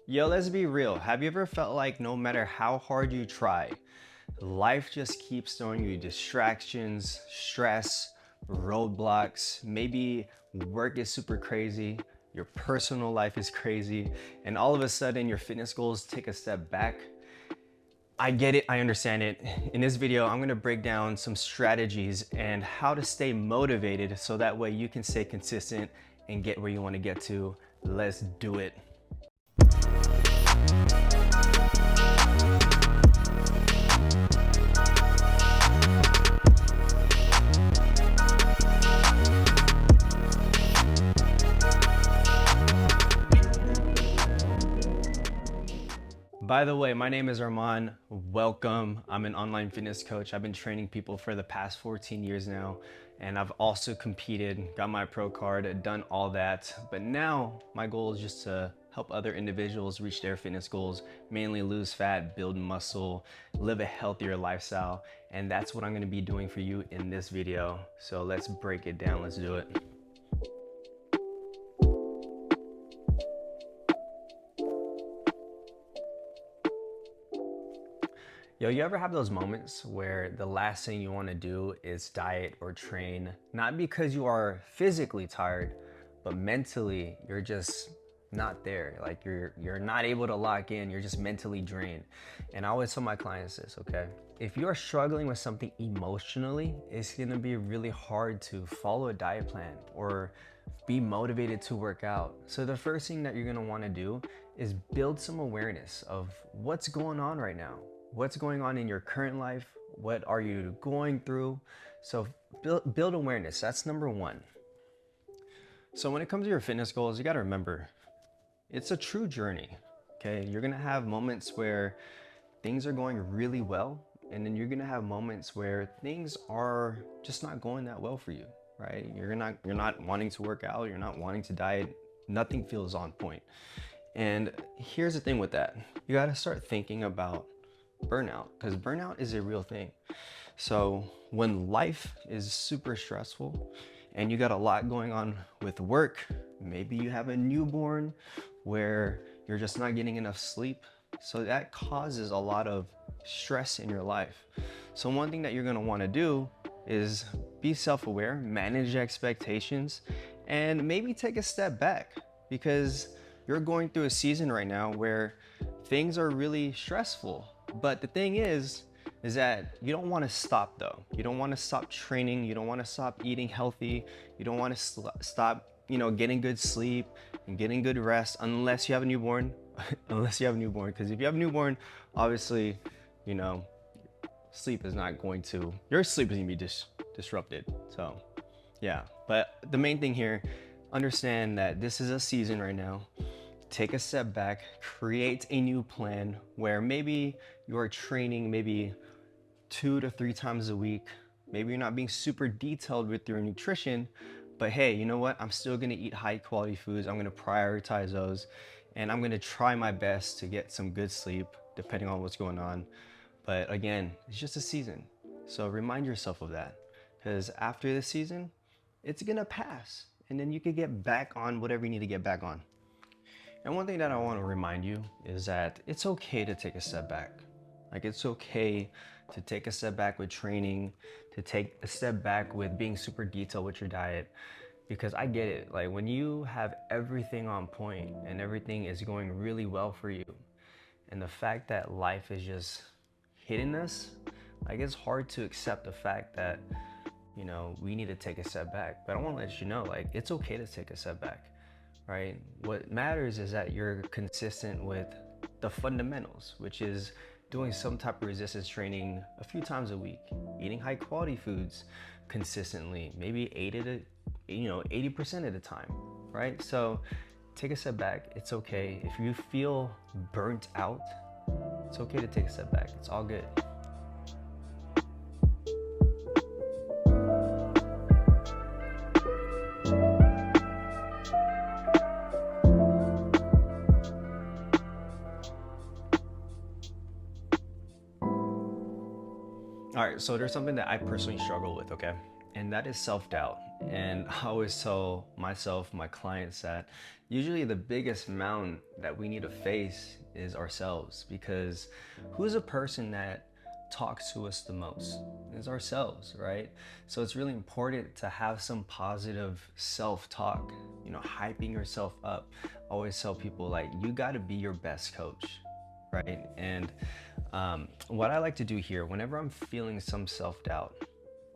Yo, let's be real. Have you ever felt like no matter how hard you try, life just keeps throwing you distractions, stress, roadblocks? Maybe work is super crazy, your personal life is crazy, and all of a sudden your fitness goals take a step back. I get it, I understand it. In this video, I'm gonna break down some strategies and how to stay motivated so that way you can stay consistent and get where you wanna get to. Let's do it. By the way, my name is Arman. Welcome. I'm an online fitness coach. I've been training people for the past 14 years now, and I've also competed, got my pro card, done all that. But now my goal is just to help other individuals reach their fitness goals, mainly lose fat, build muscle, live a healthier lifestyle. And that's what I'm gonna be doing for you in this video. So let's break it down, let's do it. Yo, you ever have those moments where the last thing you want to do is diet or train, not because you are physically tired, but mentally you're just not there. Like you're not able to lock in, you're just mentally drained. And I always tell my clients this, okay? If you're struggling with something emotionally, it's gonna be really hard to follow a diet plan or be motivated to work out. So the first thing that you're gonna wanna do is build some awareness of what's going on right now. What's going on in your current life? What are you going through? So build awareness, that's number one. So when it comes to your fitness goals, you gotta remember, it's a true journey, okay? You're gonna have moments where things are going really well, and then you're gonna have moments where things are just not going that well for you, right? You're not wanting to work out, you're not wanting to diet, nothing feels on point. And here's the thing with that, you gotta start thinking about burnout, because burnout is a real thing. So when life is super stressful and you got a lot going on with work, maybe you have a newborn where you're just not getting enough sleep, so that causes a lot of stress in your life. So one thing that you're going to want to do is be self-aware, manage expectations, and maybe take a step back, because you're going through a season right now where things are really stressful. But the thing is that you don't want to stop though. You don't want to stop training. You don't want to stop eating healthy. You don't want to stop, getting good sleep and getting good rest unless you have a newborn. Unless you have a newborn, because if you have a newborn, obviously, your sleep is not going to be disrupted. So yeah, but the main thing here, understand that this is a season right now. Take a step back, create a new plan where maybe you're training maybe 2 to 3 times a week. Maybe you're not being super detailed with your nutrition, but hey, you know what? I'm still gonna eat high quality foods. I'm gonna prioritize those, and I'm gonna try my best to get some good sleep depending on what's going on. But again, it's just a season. So remind yourself of that, because after this season, it's gonna pass, and then you can get back on whatever you need to get back on. And one thing that I want to remind you is that it's okay to take a step back. Like, it's okay to take a step back with training, to take a step back with being super detailed with your diet, because I get it. Like, when you have everything on point and everything is going really well for you, and the fact that life is just hitting us, like, it's hard to accept the fact that, we need to take a step back. But I want to let you know, like, it's okay to take a step back. Right? What matters is that you're consistent with the fundamentals, which is doing some type of resistance training a few times a week, eating high quality foods consistently, maybe 80% of the time, right? So take a step back. It's okay. If you feel burnt out, it's okay to take a step back. It's all good. All right, so there's something that I personally struggle with, okay? and that is self-doubt. And I always tell myself, my clients, that usually the biggest mountain that we need to face is ourselves, because who's a person that talks to us the most? Is ourselves, right? So it's really important to have some positive self-talk, hyping yourself up. I always tell people, like, you got to be your best coach, right? And what I like to do here, whenever I'm feeling some self-doubt,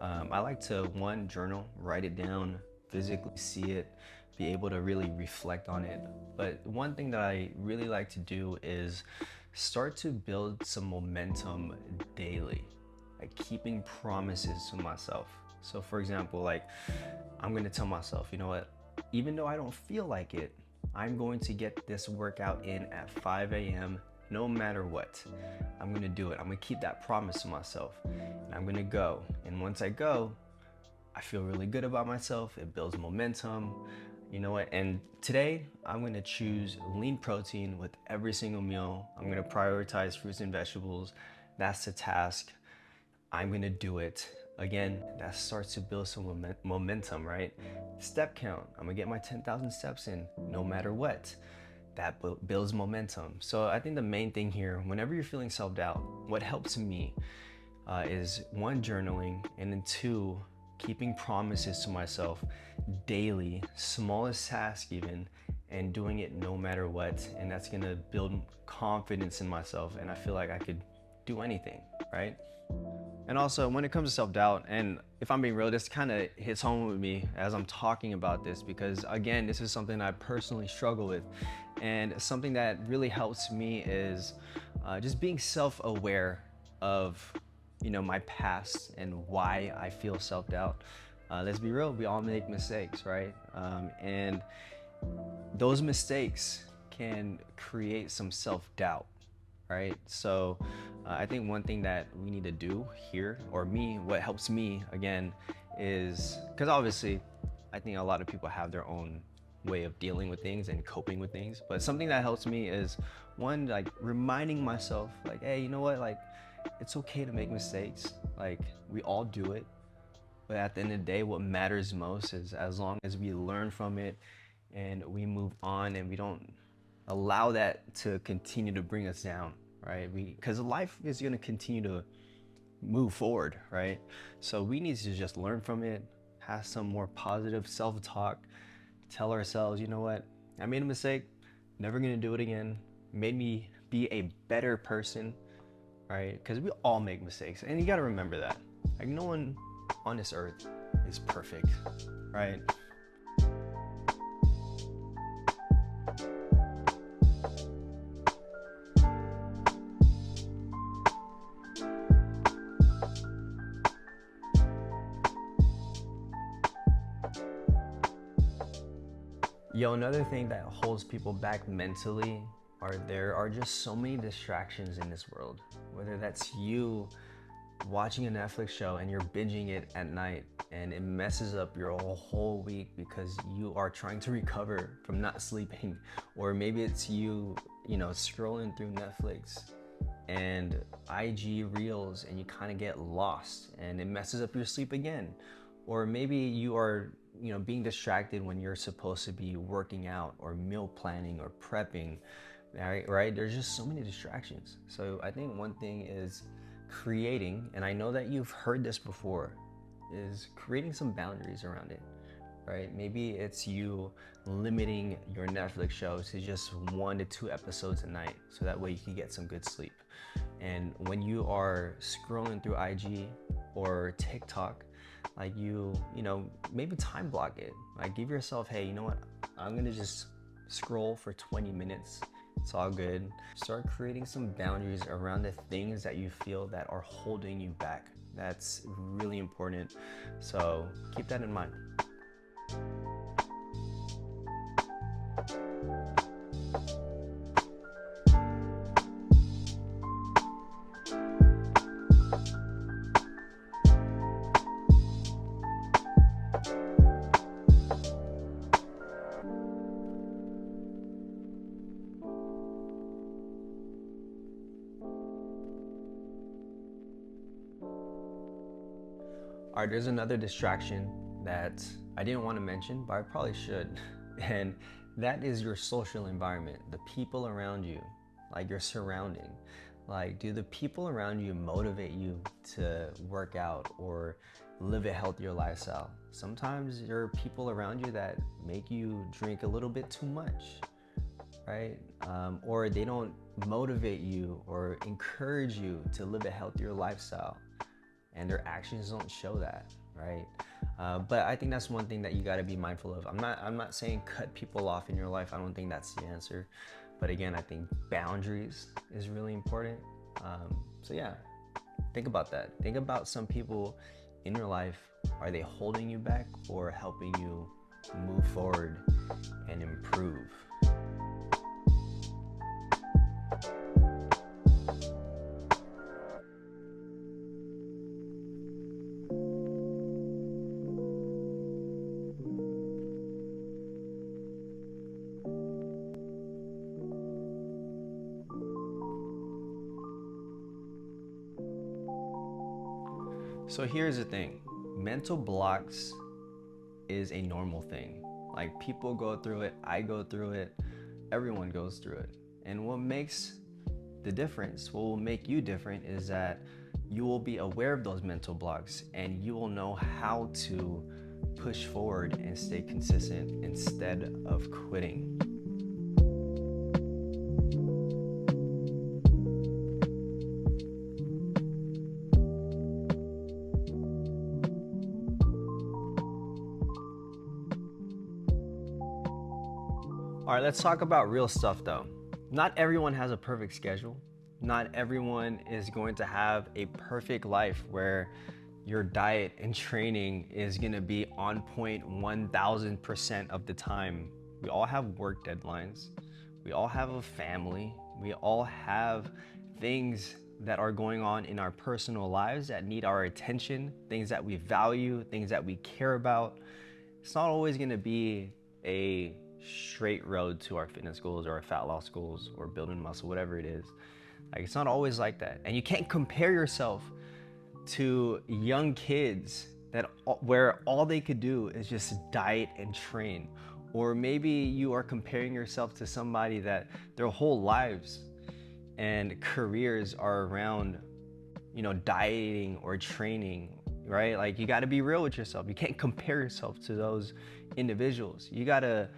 I like to, one, journal, write it down, physically see it, be able to really reflect on it. But one thing that I really like to do is start to build some momentum daily, like keeping promises to myself. So for example, like, I'm gonna tell myself, you know what, even though I don't feel like it, I'm going to get this workout in at 5 a.m. no matter what. I'm gonna do it. I'm gonna keep that promise to myself. And I'm gonna go. And once I go, I feel really good about myself. It builds momentum. You know what? And today, I'm gonna choose lean protein with every single meal. I'm gonna prioritize fruits and vegetables. That's the task. I'm gonna do it. Again, that starts to build some momentum, right? Step count. I'm gonna get my 10,000 steps in no matter what. That builds momentum. So I think the main thing here, whenever you're feeling self-doubt, what helps me is, one, journaling, and then two, keeping promises to myself daily, smallest task even, and doing it no matter what. And that's gonna build confidence in myself, and I feel like I could do anything, right? And also, when it comes to self-doubt, and if I'm being real, this kind of hits home with me as I'm talking about this, because again, this is something I personally struggle with. And something that really helps me is just being self-aware of, my past and why I feel self-doubt. Let's be real, we all make mistakes, right? And those mistakes can create some self-doubt, right? So I think one thing that we need to do here, or me, what helps me again, is, because obviously I think a lot of people have their own way of dealing with things and coping with things, but something that helps me is, one, like reminding myself, like, hey, you know what, like, it's okay to make mistakes, like, we all do it. But at the end of the day, what matters most is, as long as we learn from it and we move on and we don't allow that to continue to bring us down, right? Because life is going to continue to move forward, right? So we need to just learn from it, have some more positive self-talk, tell ourselves, you know what, I made a mistake, never going to do it again, made me be a better person, right? Because we all make mistakes, and you got to remember that. Like, no one on this earth is perfect, right? Yo, another thing that holds people back mentally there are just so many distractions in this world. Whether that's you watching a Netflix show and you're binging it at night and it messes up your whole week because you are trying to recover from not sleeping, or maybe it's you, scrolling through Netflix and IG reels and you kind of get lost and it messes up your sleep again. Or maybe you are, being distracted when you're supposed to be working out or meal planning or prepping, right? There's just so many distractions. So I think one thing is creating, and I know that you've heard this before, is creating some boundaries around it, right? Maybe it's you limiting your Netflix shows to just 1 to 2 episodes a night, so that way you can get some good sleep. And when you are scrolling through IG or TikTok, like maybe time block it. Like, give yourself, hey, you know what? I'm gonna just scroll for 20 minutes. It's all good. Start creating some boundaries around the things that you feel that are holding you back. That's really important. So keep that in mind. All right, there's another distraction that I didn't want to mention, but I probably should. And that is your social environment, the people around you, like your surrounding. Like, do the people around you motivate you to work out or live a healthier lifestyle? Sometimes there are people around you that make you drink a little bit too much, right? Or they don't motivate you or encourage you to live a healthier lifestyle, and their actions don't show that, right? But I think that's one thing that you got to be mindful of. I'm not saying cut people off in your life. I don't think that's the answer. But again, I think boundaries is really important. So yeah, think about that. Think about some people in your life. Are they holding you back or helping you move forward and improve? So here's the thing, mental blocks is a normal thing. Like, people go through it, I go through it, everyone goes through it. And what makes the difference, what will make you different, is that you will be aware of those mental blocks and you will know how to push forward and stay consistent instead of quitting. All right, let's talk about real stuff though. Not everyone has a perfect schedule. Not everyone is going to have a perfect life where your diet and training is gonna be on point 1000% of the time. We all have work deadlines. We all have a family. We all have things that are going on in our personal lives that need our attention, things that we value, things that we care about. It's not always gonna be a straight road to our fitness goals or our fat loss goals or building muscle, whatever it is. Like, it's not always like that. And you can't compare yourself to young kids where all they could do is just diet and train. Or maybe you are comparing yourself to somebody that their whole lives and careers are around, dieting or training, right? Like, you got to be real with yourself. You can't compare yourself to those individuals. You got to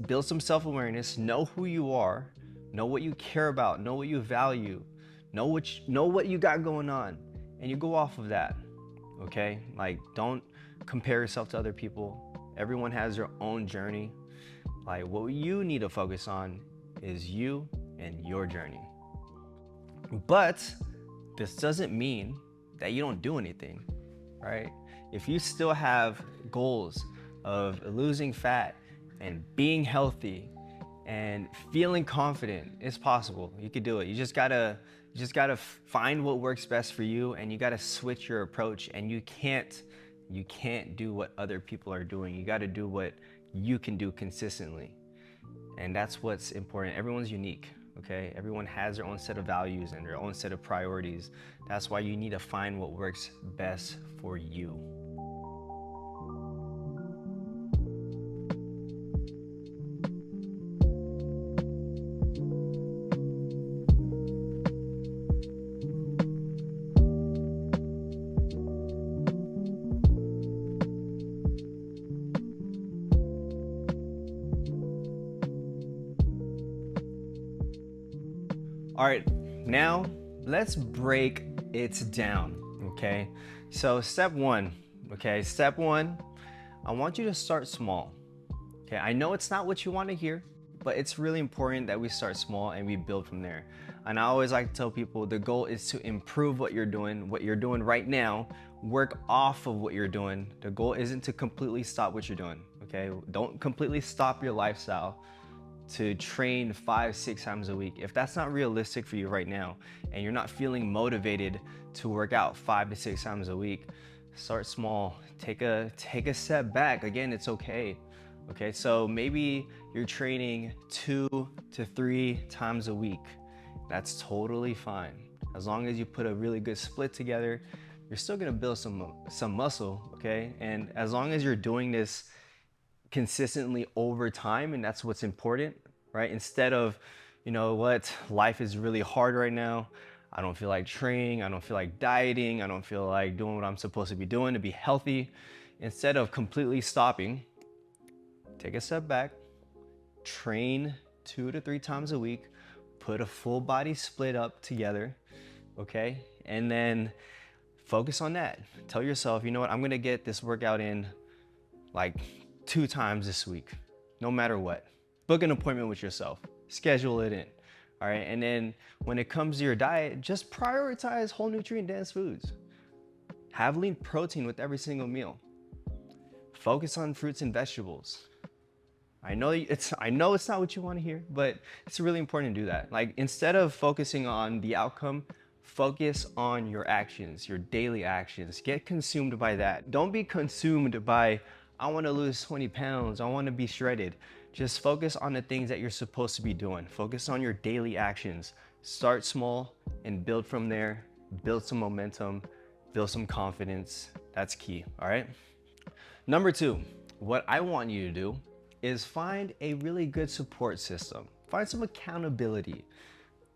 build some self-awareness, know who you are, know what you care about, know what you value, know what you got going on, and you go off of that. Okay? Like, don't compare yourself to other people. Everyone has their own journey. Like, what you need to focus on is you and your journey. But this doesn't mean that you don't do anything, right? If you still have goals of losing fat and being healthy and feeling confident, it's possible. You could do it. You just gotta find what works best for you, and you gotta switch your approach. And you can't do what other people are doing. You gotta do what you can do consistently. And that's what's important. Everyone's unique, okay? Everyone has their own set of values and their own set of priorities. That's why you need to find what works best for you. All right, now let's break it down, okay? So step one, I want you to start small, okay? I know it's not what you want to hear, but it's really important that we start small and we build from there. And I always like to tell people the goal is to improve what you're doing right now, work off of what you're doing. The goal isn't to completely stop what you're doing, okay? Don't completely stop your lifestyle to train 5-6 times a week. If that's not realistic for you right now and you're not feeling motivated to work out 5 to 6 times a week, start small. Take a step back. Again, it's okay. Okay, so maybe you're training 2 to 3 times a week. That's totally fine. As long as you put a really good split together, you're still gonna build some muscle, okay? And as long as you're doing this consistently over time, and that's what's important, right? Instead of, you know what, life is really hard right now. I don't feel like training. I don't feel like dieting. I don't feel like doing what I'm supposed to be doing to be healthy. Instead of completely stopping, take a step back, train 2 to 3 times a week, put a full body split up together, okay? And then focus on that. Tell yourself, you know what, I'm gonna get this workout in like 2 times this week, no matter what. Book an appointment with yourself, schedule it in, all right? And then when it comes to your diet, just prioritize whole nutrient dense foods. Have lean protein with every single meal. Focus on fruits and vegetables. I know it's not what you want to hear, but it's really important to do that. Like, instead of focusing on the outcome, focus on your actions, your daily actions. Get consumed by that. Don't be consumed by, I want to lose 20 pounds, I want to be shredded. Just focus on the things that you're supposed to be doing. Focus on your daily actions. Start small and build from there. Build some momentum, build some confidence. That's key, all right? Number 2, what I want you to do is find a really good support system. Find some accountability,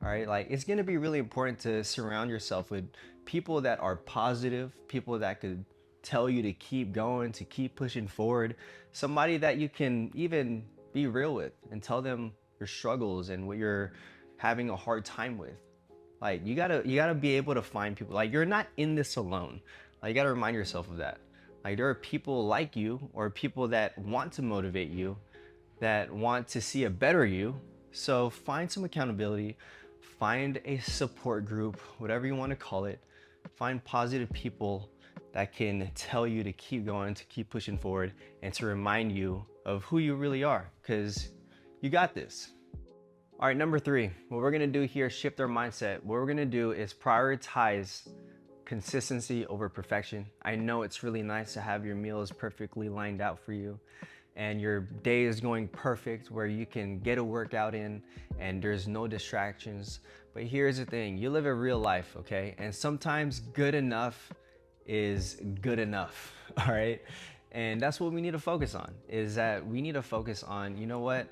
all right? Like, it's gonna be really important to surround yourself with people that are positive, people that could tell you to keep going, to keep pushing forward, somebody that you can even be real with and tell them your struggles and what you're having a hard time with. Like, you gotta be able to find people. Like, you're not in this alone. Like, you gotta remind yourself of that. Like, there are people like you, or people that want to motivate you, that want to see a better you. So find some accountability, find a support group, whatever you want to call it. Find positive people that can tell you to keep going, to keep pushing forward, and to remind you of who you really are, because you got this. All right, number 3, what we're gonna do here, shift our mindset. What we're gonna do is prioritize consistency over perfection. I know it's really nice to have your meals perfectly lined out for you and your day is going perfect where you can get a workout in and there's no distractions. But here's the thing, you live a real life, okay? And sometimes good enough is good enough, all right? And that's what we need to focus on, is that we need to focus on, you know what?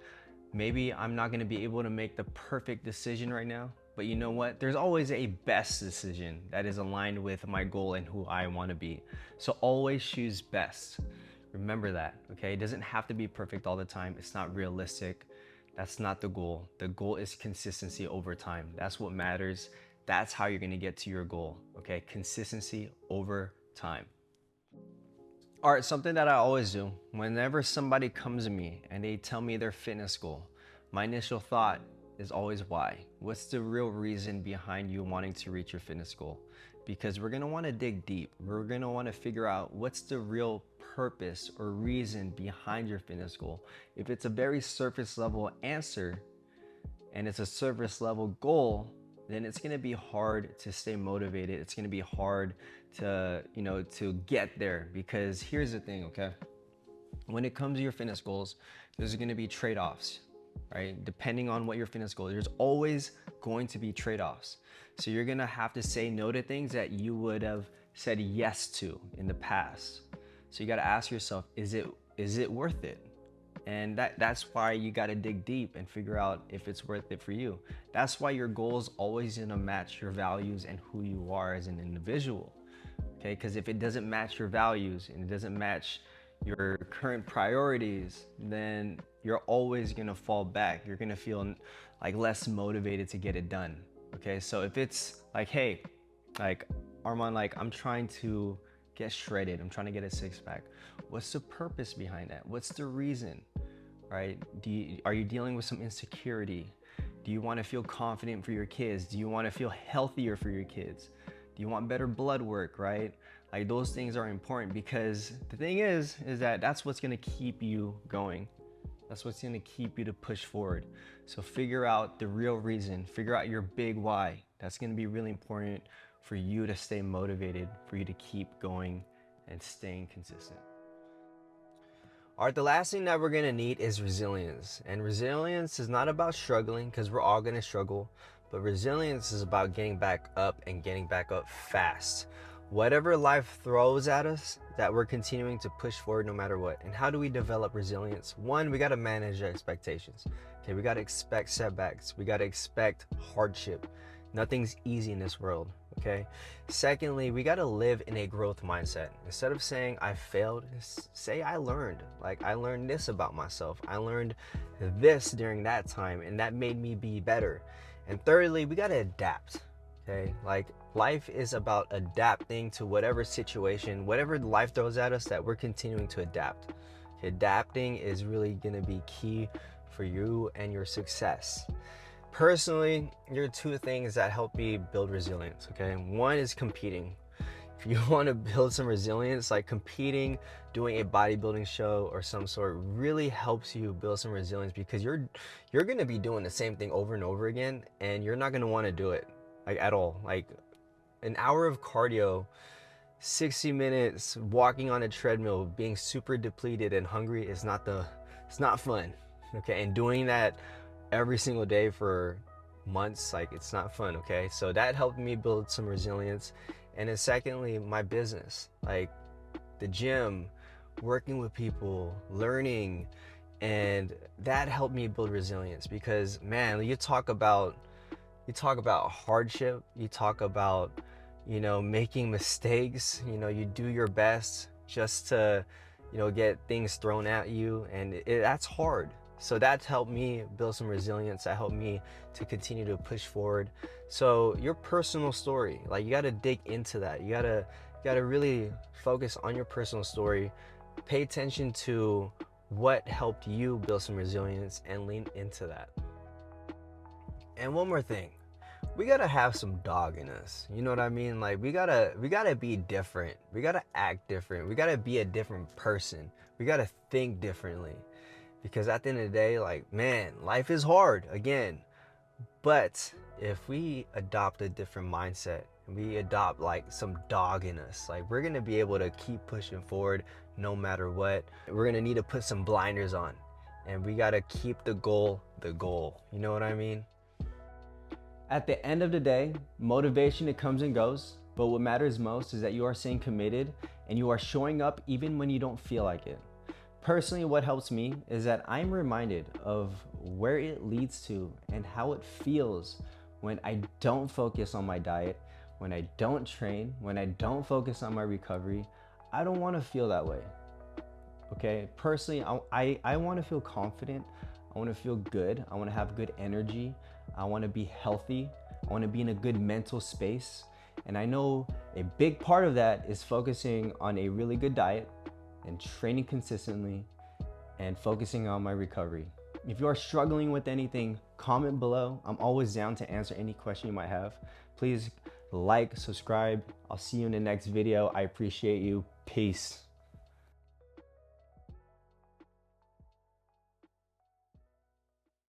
Maybe I'm not gonna be able to make the perfect decision right now, but you know what? There's always a best decision that is aligned with my goal and who I want to be. So always choose best. Remember that, okay? It doesn't have to be perfect all the time. It's not realistic. That's not the goal. The goal is consistency over time. That's what matters. That's how you're going to get to your goal, okay? Consistency over time. All right, something that I always do, whenever somebody comes to me and they tell me their fitness goal, my initial thought is always why. What's the real reason behind you wanting to reach your fitness goal? Because we're gonna wanna dig deep. We're gonna wanna figure out what's the real purpose or reason behind your fitness goal. If it's a very surface level answer and it's a surface level goal, then it's gonna be hard to stay motivated. It's gonna be hard to, to get there, because here's the thing, okay? When it comes to your fitness goals, there's gonna be trade-offs. Right? Depending on what your fitness goal is, there's always going to be trade-offs. So you're gonna have to say no to things that you would have said yes to in the past. So you gotta ask yourself, is it worth it? And that's why you gotta dig deep and figure out if it's worth it for you. That's why your goal is always gonna match your values and who you are as an individual. Okay, because if it doesn't match your values and it doesn't match your current priorities, then you're always gonna fall back. You're gonna feel like less motivated to get it done. Okay, so if it's like, hey, like Armand, like I'm trying to get shredded, I'm trying to get a 6-pack. What's the purpose behind that? What's the reason, right? Are you dealing with some insecurity? Do you want to feel confident for your kids? Do you want to feel healthier for your kids? Do you want better blood work, right? Like, those things are important, because the thing is that that's what's gonna keep you going. That's what's gonna keep you to push forward. So figure out the real reason, figure out your big why. That's gonna be really important for you to stay motivated, for you to keep going and staying consistent. All right, the last thing that we're gonna need is resilience. And resilience is not about struggling, because we're all gonna struggle, but resilience is about getting back up and getting back up fast. whatever life throws at us, that we're continuing to push forward no matter what. And how do we develop resilience? One, we got to manage our expectations. Okay, we got to expect setbacks. We got to expect hardship. Nothing's easy in this world. Okay. Secondly, we got to live in a growth mindset. Instead of saying I failed, say I learned. Like, I learned this about myself. I learned this during that time, and that made me be better. And thirdly, we got to adapt. Okay, like, life is about adapting to whatever situation, whatever life throws at us, that we're continuing to adapt. Okay, adapting is really going to be key for you and your success. Personally, there are two things that help me build resilience. Okay, one is competing. If you want to build some resilience, like competing, doing a bodybuilding show or some sort really helps you build some resilience, because you're going to be doing the same thing over and over again, and you're not going to want to do it, like, at all. Like, an hour of cardio, 60 minutes walking on a treadmill, being super depleted and hungry is it's not fun. Okay, and doing that every single day for months, like, it's not fun. Okay, so that helped me build some resilience. And then secondly, my business, like the gym, working with people, learning, and that helped me build resilience. Because, man, you talk about hardship, you talk about, making mistakes, you do your best just to, get things thrown at you, and that's hard. So that's helped me build some resilience. That helped me to continue to push forward. So your personal story, like, you got to dig into that. You got to really focus on your personal story. Pay attention to what helped you build some resilience and lean into that. And one more thing, we gotta have some dog in us. You know what I mean? Like, we gotta be different. We gotta act different. We gotta be a different person. We gotta think differently. Because at the end of the day, like, man, life is hard, again. But if we adopt a different mindset, and we adopt, like, some dog in us, like, we're gonna be able to keep pushing forward no matter what. We're gonna need to put some blinders on, and we gotta keep the goal the goal. You know what I mean? At the end of the day, motivation, it comes and goes, but what matters most is that you are staying committed and you are showing up even when you don't feel like it. Personally, what helps me is that I'm reminded of where it leads to and how it feels when I don't focus on my diet, when I don't train, when I don't focus on my recovery. I don't want to feel that way. Okay, personally, I want to feel confident. I want to feel good. I want to have good energy. I want to be healthy. I want to be in a good mental space. And I know a big part of that is focusing on a really good diet and training consistently and focusing on my recovery. If you are struggling with anything, comment below. I'm always down to answer any question you might have. Please like, subscribe. I'll see you in the next video. I appreciate you. Peace.